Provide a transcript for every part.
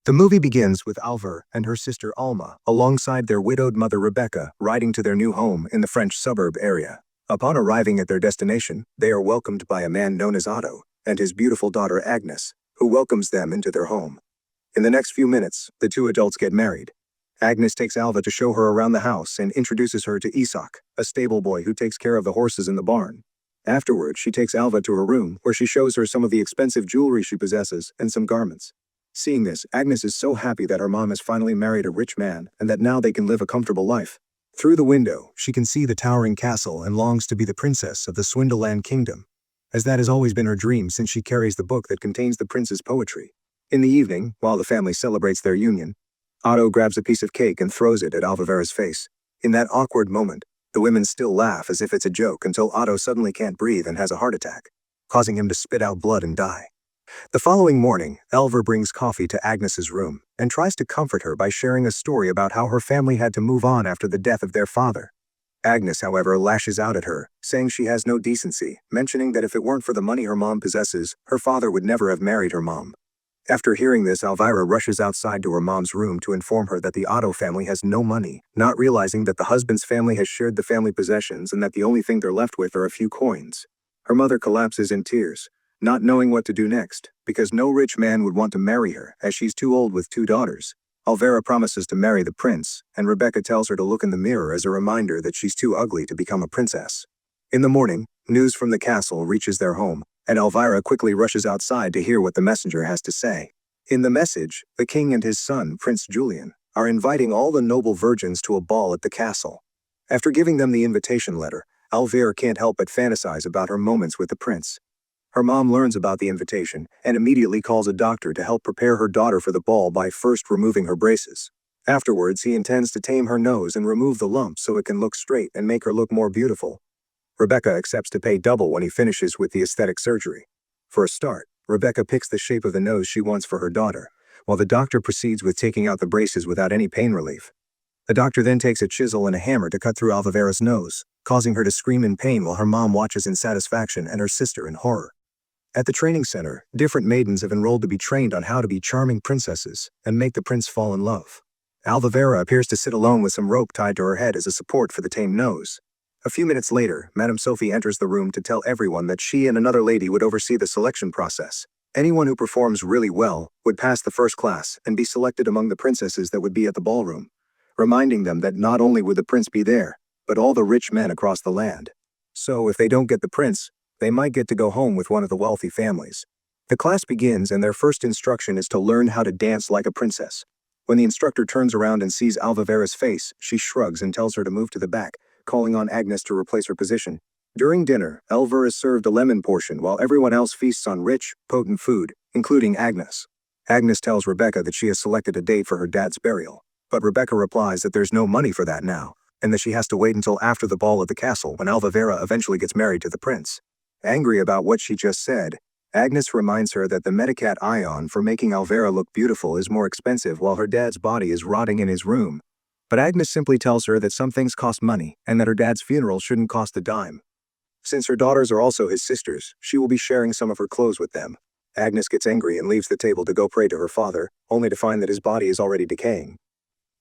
The movie begins with Alvar and her sister Alma, alongside their widowed mother Rebecca, riding to their new home in the French suburb area. Upon arriving at their destination, they are welcomed by a man known as Otto and his beautiful daughter Agnes, who welcomes them into their home. In the next few minutes, the two adults get married. Agnes takes Alva to show her around the house and introduces her to Isak, a stable boy who takes care of the horses in the barn. Afterwards, she takes Alva to her room, where she shows her some of the expensive jewelry she possesses and some garments. Seeing this, Agnes is so happy that her mom has finally married a rich man and that now they can live a comfortable life. Through the window, she can see the towering castle and longs to be the princess of the Swindleland kingdom, as that has always been her dream since she carries the book that contains the prince's poetry. In the evening, while the family celebrates their union, Otto grabs a piece of cake and throws it at Elvira's face. In that awkward moment, the women still laugh as if it's a joke until Otto suddenly can't breathe and has a heart attack, causing him to spit out blood and die. The following morning, Elvira brings coffee to Agnes's room and tries to comfort her by sharing a story about how her family had to move on after the death of their father. Agnes, however, lashes out at her, saying she has no decency, mentioning that if it weren't for the money her mom possesses, her father would never have married her mom. After hearing this, Elvira rushes outside to her mom's room to inform her that the Otto family has no money, not realizing that the husband's family has shared the family possessions and that the only thing they're left with are a few coins. Her mother collapses in tears, not knowing what to do next, because no rich man would want to marry her, as she's too old with two daughters. Elvira promises to marry the prince, and Rebecca tells her to look in the mirror as a reminder that she's too ugly to become a princess. In the morning, news from the castle reaches their home, and Elvira quickly rushes outside to hear what the messenger has to say. In the message, the king and his son, Prince Julian, are inviting all the noble virgins to a ball at the castle. After giving them the invitation letter, Elvira can't help but fantasize about her moments with the prince. Her mom learns about the invitation and immediately calls a doctor to help prepare her daughter for the ball by first removing her braces. Afterwards, he intends to tame her nose and remove the lump so it can look straight and make her look more beautiful. Rebecca accepts to pay double when he finishes with the aesthetic surgery. For a start, Rebecca picks the shape of the nose she wants for her daughter, while the doctor proceeds with taking out the braces without any pain relief. The doctor then takes a chisel and a hammer to cut through Elvira's nose, causing her to scream in pain while her mom watches in satisfaction and her sister in horror. At the training center, different maidens have enrolled to be trained on how to be charming princesses and make the prince fall in love. Elvira appears to sit alone with some rope tied to her head as a support for the tamed nose. A few minutes later, Madame Sophie enters the room to tell everyone that she and another lady would oversee the selection process. Anyone who performs really well would pass the first class and be selected among the princesses that would be at the ballroom, reminding them that not only would the prince be there, but all the rich men across the land. So if they don't get the prince, they might get to go home with one of the wealthy families. The class begins and their first instruction is to learn how to dance like a princess. When the instructor turns around and sees Elvira's face, she shrugs and tells her to move to the back, calling on Agnes to replace her position. During dinner, Elvira is served a lemon portion while everyone else feasts on rich, potent food, including Agnes. Agnes tells Rebecca that she has selected a date for her dad's burial, but Rebecca replies that there's no money for that now, and that she has to wait until after the ball at the castle when Elvira eventually gets married to the prince. Angry about what she just said, Agnes reminds her that the Medicat ion for making Elvira look beautiful is more expensive while her dad's body is rotting in his room. But Agnes simply tells her that some things cost money and that her dad's funeral shouldn't cost a dime. Since her daughters are also his sisters, she will be sharing some of her clothes with them. Agnes gets angry and leaves the table to go pray to her father, only to find that his body is already decaying.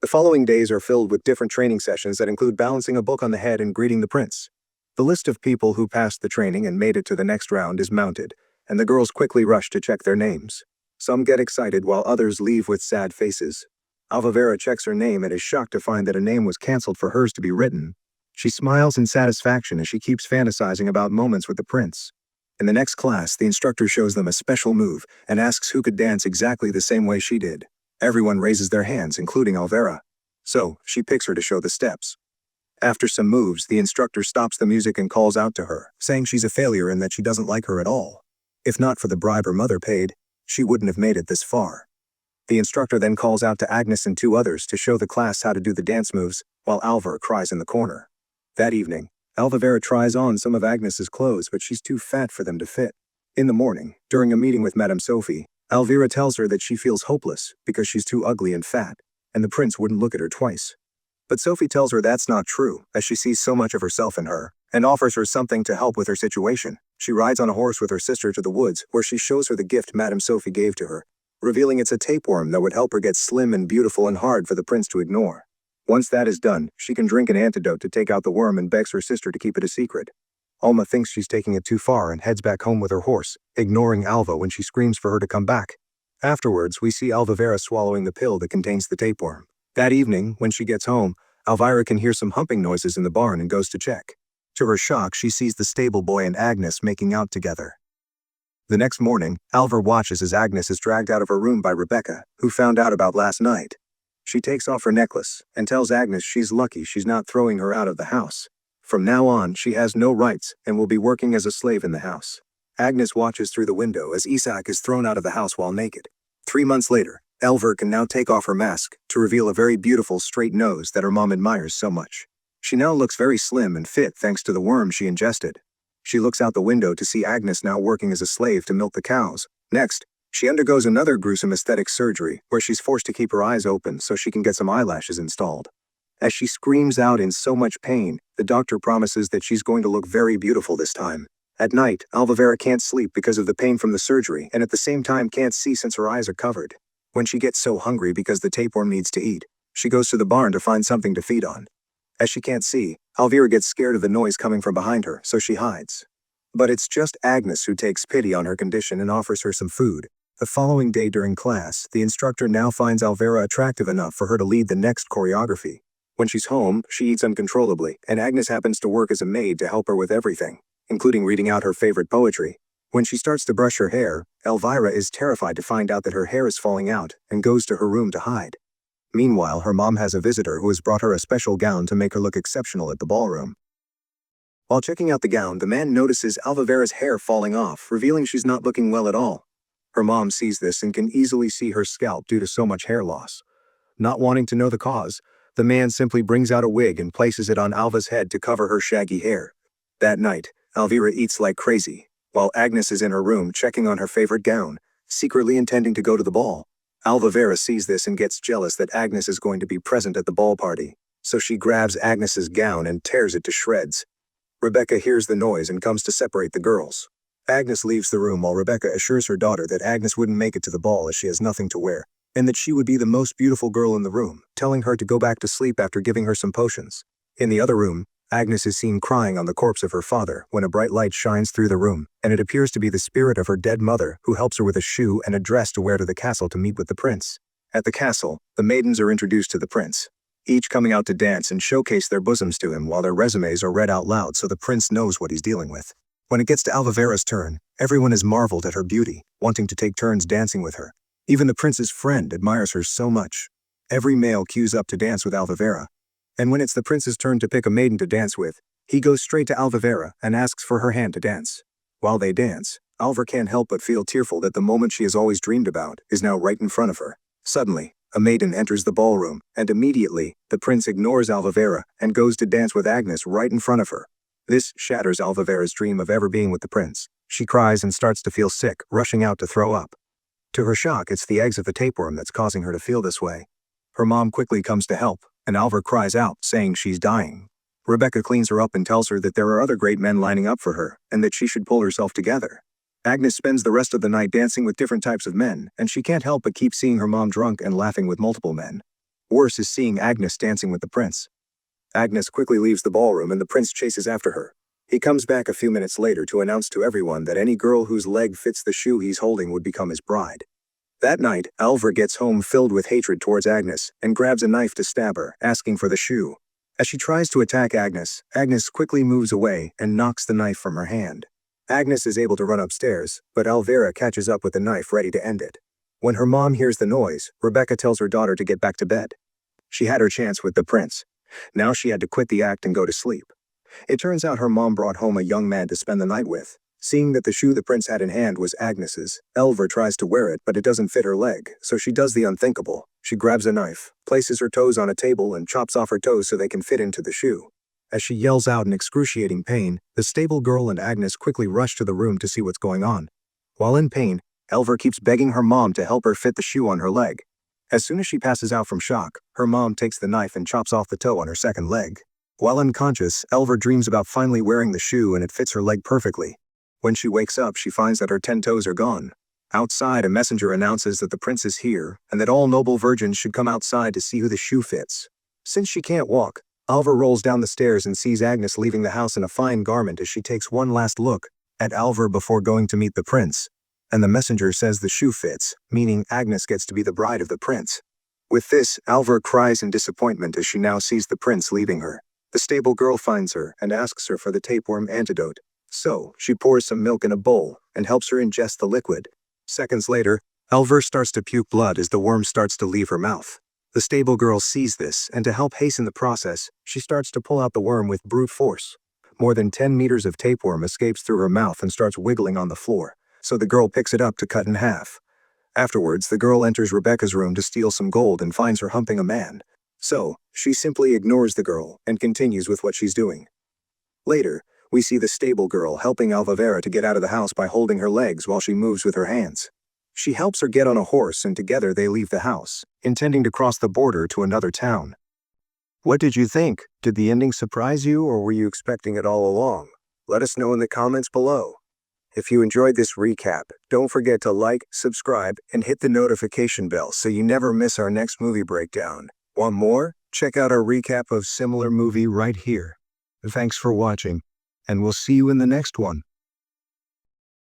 The following days are filled with different training sessions that include balancing a book on the head and greeting the prince. The list of people who passed the training and made it to the next round is mounted, and the girls quickly rush to check their names. Some get excited while others leave with sad faces. Elvira checks her name and is shocked to find that a name was canceled for hers to be written. She smiles in satisfaction as she keeps fantasizing about moments with the prince. In the next class, the instructor shows them a special move and asks who could dance exactly the same way she did. Everyone raises their hands, including Elvira. So, she picks her to show the steps. After some moves, the instructor stops the music and calls out to her, saying she's a failure and that she doesn't like her at all. If not for the bribe her mother paid, she wouldn't have made it this far. The instructor then calls out to Agnes and two others to show the class how to do the dance moves, while Elvira cries in the corner. That evening, Elvira tries on some of Agnes's clothes, but she's too fat for them to fit. In the morning, during a meeting with Madame Sophie, Elvira tells her that she feels hopeless because she's too ugly and fat, and the prince wouldn't look at her twice. But Sophie tells her that's not true, as she sees so much of herself in her, and offers her something to help with her situation. She rides on a horse with her sister to the woods, where she shows her the gift Madame Sophie gave to her. revealing it's a tapeworm that would help her get slim and beautiful and hard for the prince to ignore. Once that is done, she can drink an antidote to take out the worm and begs her sister to keep it a secret. Alma thinks she's taking it too far and heads back home with her horse, ignoring Alva when she screams for her to come back. Afterwards, we see Elvira swallowing the pill that contains the tapeworm. That evening, when she gets home, Elvira can hear some humping noises in the barn and goes to check. To her shock, she sees the stable boy and Agnes making out together. The next morning, Elvira watches as Agnes is dragged out of her room by Rebecca, who found out about last night. She takes off her necklace and tells Agnes she's lucky she's not throwing her out of the house. From now on, she has no rights and will be working as a slave in the house. Agnes watches through the window as Isaac is thrown out of the house while naked. 3 months later, Elvira can now take off her mask to reveal a very beautiful straight nose that her mom admires so much. She now looks very slim and fit thanks to the worm she ingested. She looks out the window to see Agnes now working as a slave to milk the cows. Next, she undergoes another gruesome aesthetic surgery where she's forced to keep her eyes open so she can get some eyelashes installed. As she screams out in so much pain, the doctor promises that she's going to look very beautiful this time. At night, Elvira can't sleep because of the pain from the surgery and at the same time can't see since her eyes are covered. When she gets so hungry because the tapeworm needs to eat, she goes to the barn to find something to feed on. As she can't see, Elvira gets scared of the noise coming from behind her, so she hides. But it's just Agnes who takes pity on her condition and offers her some food. The following day during class, the instructor now finds Elvira attractive enough for her to lead the next choreography. When she's home, she eats uncontrollably, and Agnes happens to work as a maid to help her with everything, including reading out her favorite poetry. When she starts to brush her hair, Elvira is terrified to find out that her hair is falling out and goes to her room to hide. Meanwhile, her mom has a visitor who has brought her a special gown to make her look exceptional at the ballroom. While checking out the gown, the man notices Elvira's hair falling off, revealing she's not looking well at all. Her mom sees this and can easily see her scalp due to so much hair loss. Not wanting to know the cause, the man simply brings out a wig and places it on Alva's head to cover her shaggy hair. That night, Elvira eats like crazy, while Agnes is in her room checking on her favorite gown, secretly intending to go to the ball. Elvira sees this and gets jealous that Agnes is going to be present at the ball party, so she grabs Agnes's gown and tears it to shreds. Rebecca hears the noise and comes to separate the girls. Agnes leaves the room while Rebecca assures her daughter that Agnes wouldn't make it to the ball as she has nothing to wear, and that she would be the most beautiful girl in the room, telling her to go back to sleep after giving her some potions. In the other room, Agnes is seen crying on the corpse of her father when a bright light shines through the room, and it appears to be the spirit of her dead mother who helps her with a shoe and a dress to wear to the castle to meet with the prince. At the castle, the maidens are introduced to the prince, each coming out to dance and showcase their bosoms to him while their resumes are read out loud so the prince knows what he's dealing with. When it gets to Elvira's turn, everyone is marveled at her beauty, wanting to take turns dancing with her. Even the prince's friend admires her so much. Every male queues up to dance with Elvira, and when it's the prince's turn to pick a maiden to dance with, he goes straight to Elvira and asks for her hand to dance. While they dance, Elvira can't help but feel tearful that the moment she has always dreamed about is now right in front of her. Suddenly, a maiden enters the ballroom, and immediately, the prince ignores Elvira and goes to dance with Agnes right in front of her. This shatters Elvira's dream of ever being with the prince. She cries and starts to feel sick, rushing out to throw up. To her shock, it's the eggs of the tapeworm that's causing her to feel this way. Her mom quickly comes to help, and Elvira cries out, saying she's dying. Rebecca cleans her up and tells her that there are other great men lining up for her, and that she should pull herself together. Agnes spends the rest of the night dancing with different types of men, and she can't help but keep seeing her mom drunk and laughing with multiple men. Worse is seeing Agnes dancing with the prince. Agnes quickly leaves the ballroom and the prince chases after her. He comes back a few minutes later to announce to everyone that any girl whose leg fits the shoe he's holding would become his bride. That night, Elvira gets home filled with hatred towards Agnes and grabs a knife to stab her, asking for the shoe. As she tries to attack Agnes, Agnes quickly moves away and knocks the knife from her hand. Agnes is able to run upstairs, but Elvira catches up with the knife ready to end it. When her mom hears the noise, Rebecca tells her daughter to get back to bed. She had her chance with the prince. Now she had to quit the act and go to sleep. It turns out her mom brought home a young man to spend the night with. Seeing that the shoe the prince had in hand was Agnes's, Elvira tries to wear it, but it doesn't fit her leg, so she does the unthinkable. She grabs a knife, places her toes on a table, and chops off her toes so they can fit into the shoe. As she yells out in excruciating pain, the stable girl and Agnes quickly rush to the room to see what's going on. While in pain, Elvira keeps begging her mom to help her fit the shoe on her leg. As soon as she passes out from shock, her mom takes the knife and chops off the toe on her second leg. While unconscious, Elvira dreams about finally wearing the shoe and it fits her leg perfectly. When she wakes up, she finds that her 10 toes are gone. Outside, a messenger announces that the prince is here and that all noble virgins should come outside to see who the shoe fits. Since she can't walk, Alva rolls down the stairs and sees Agnes leaving the house in a fine garment as she takes one last look at Alva before going to meet the prince. And the messenger says the shoe fits, meaning Agnes gets to be the bride of the prince. With this, Alva cries in disappointment as she now sees the prince leaving her. The stable girl finds her and asks her for the tapeworm antidote. So, she pours some milk in a bowl and helps her ingest the liquid. Seconds later, Elvira starts to puke blood as the worm starts to leave her mouth. The stable girl sees this, and to help hasten the process, she starts to pull out the worm with brute force. More than 10 meters of tapeworm escapes through her mouth and starts wiggling on the floor, so the girl picks it up to cut in half. Afterwards, the girl enters Rebecca's room to steal some gold and finds her humping a man. So, she simply ignores the girl and continues with what she's doing. Later, we see the stable girl helping Elvira to get out of the house by holding her legs while she moves with her hands. She helps her get on a horse and together they leave the house, intending to cross the border to another town. What did you think? Did the ending surprise you or were you expecting it all along? Let us know in the comments below. If you enjoyed this recap, don't forget to like, subscribe, and hit the notification bell so you never miss our next movie breakdown. Want more? Check out our recap of similar movie right here. Thanks for watching, and we'll see you in the next one.